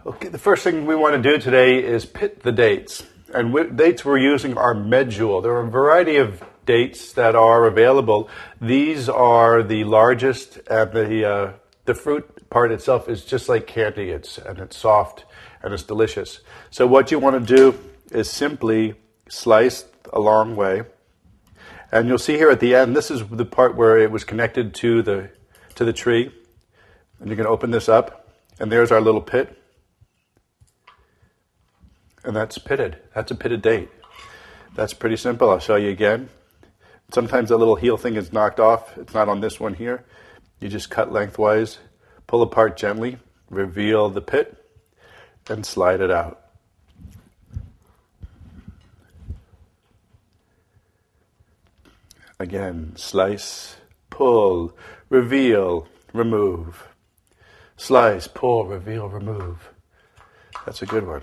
Okay, the first thing we want to do today is pit the dates. And dates we're using are medjool. There are a variety of dates that are available. These are the largest, and the fruit part itself is just like candy. It's soft and it's delicious. So what you want to do is simply slice a long way. And you'll see here at the end, this is the part where it was connected to the tree. And you can open this up, and there's our little pit. And that's pitted. That's a pitted date. That's pretty simple. I'll show you again. Sometimes the little heel thing is knocked off. It's not on this one here. You just cut lengthwise, pull apart gently, reveal the pit, and slide it out. Again, slice, pull, reveal, remove. Slice, pull, reveal, remove. That's a good one.